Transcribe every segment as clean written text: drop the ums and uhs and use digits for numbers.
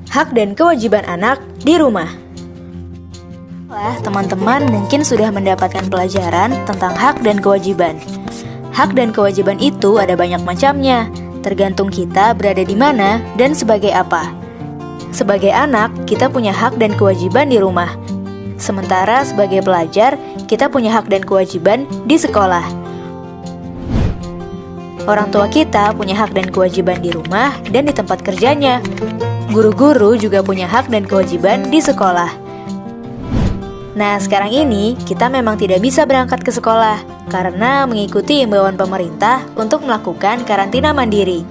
Hak dan kewajiban anak di rumah. Teman-teman mungkin sudah mendapatkan pelajaran tentang hak dan kewajiban. Hak dan kewajiban itu ada banyak macamnya, tergantung kita berada di mana dan sebagai apa. Sebagai anak, kita punya hak dan kewajiban di rumah. Sementara sebagai pelajar, kita punya hak dan kewajiban di sekolah. Orang tua kita punya hak dan kewajiban di rumah dan di tempat kerjanya. Guru-guru juga punya hak dan kewajiban di sekolah. Nah, sekarang ini kita memang tidak bisa berangkat ke sekolah karena mengikuti imbauan pemerintah untuk melakukan karantina mandiri.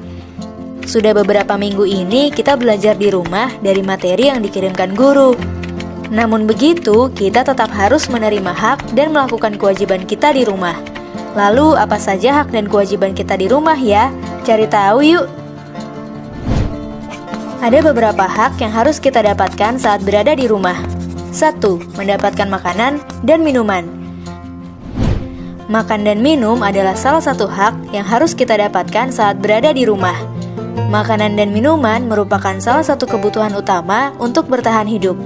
Sudah beberapa minggu ini kita belajar di rumah dari materi yang dikirimkan guru. Namun begitu, kita tetap harus menerima hak dan melakukan kewajiban kita di rumah. Lalu, apa saja hak dan kewajiban kita di rumah ya? Cari tahu yuk! Ada beberapa hak yang harus kita dapatkan saat berada di rumah. 1. Mendapatkan makanan dan minuman. Makan dan minum adalah salah satu hak yang harus kita dapatkan saat berada di rumah. Makanan dan minuman merupakan salah satu kebutuhan utama untuk bertahan hidup.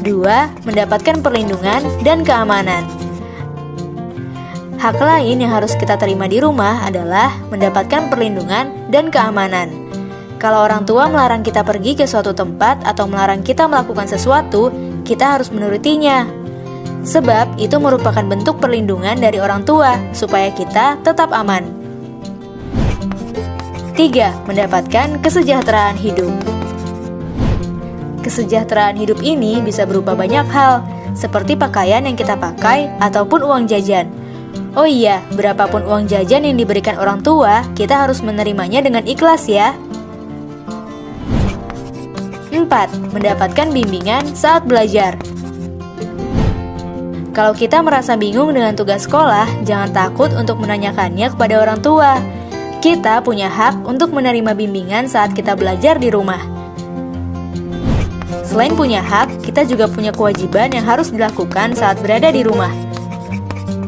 2. Mendapatkan perlindungan dan keamanan. Hak lain yang harus kita terima di rumah adalah mendapatkan perlindungan dan keamanan. Kalau orang tua melarang kita pergi ke suatu tempat atau melarang kita melakukan sesuatu, kita harus menurutinya. Sebab itu merupakan bentuk perlindungan dari orang tua supaya kita tetap aman. 3. Mendapatkan kesejahteraan hidup. Kesejahteraan hidup ini bisa berupa banyak hal, seperti pakaian yang kita pakai ataupun uang jajan. Oh iya, berapapun uang jajan yang diberikan orang tua, kita harus menerimanya dengan ikhlas ya. 4. Mendapatkan bimbingan saat belajar. Kalau kita merasa bingung dengan tugas sekolah, jangan takut untuk menanyakannya kepada orang tua. Kita punya hak untuk menerima bimbingan saat kita belajar di rumah. Selain punya hak, kita juga punya kewajiban yang harus dilakukan saat berada di rumah.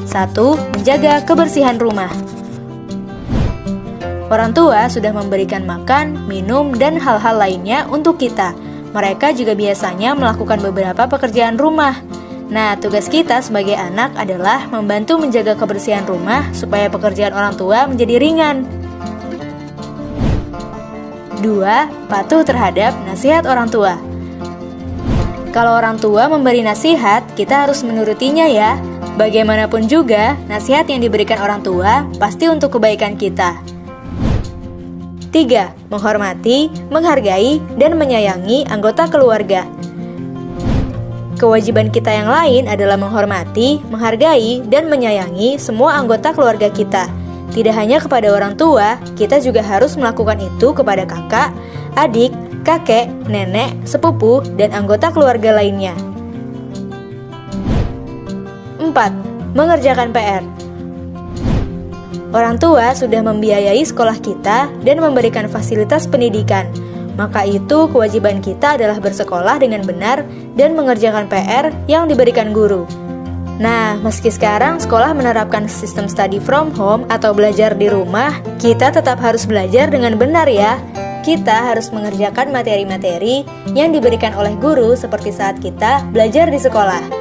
1. Menjaga kebersihan rumah. Orang tua sudah memberikan makan, minum, dan hal-hal lainnya untuk kita. Mereka juga biasanya melakukan beberapa pekerjaan rumah. Nah, tugas kita sebagai anak adalah membantu menjaga kebersihan rumah supaya pekerjaan orang tua menjadi ringan. 2. Patuh terhadap nasihat orang tua. Kalau orang tua memberi nasihat, kita harus menurutinya ya. Bagaimanapun juga, nasihat yang diberikan orang tua pasti untuk kebaikan kita. 3. Menghormati, menghargai, dan menyayangi anggota keluarga. Kewajiban kita yang lain adalah menghormati, menghargai, dan menyayangi semua anggota keluarga kita. Tidak hanya kepada orang tua, kita juga harus melakukan itu kepada kakak, adik, kakek, nenek, sepupu, dan anggota keluarga lainnya. 4. Mengerjakan PR. Orang tua sudah membiayai sekolah kita dan memberikan fasilitas pendidikan. Maka itu kewajiban kita adalah bersekolah dengan benar dan mengerjakan PR yang diberikan guru. Nah, meski sekarang sekolah menerapkan sistem study from home atau belajar di rumah, kita tetap harus belajar dengan benar ya. Kita harus mengerjakan materi-materi yang diberikan oleh guru seperti saat kita belajar di sekolah.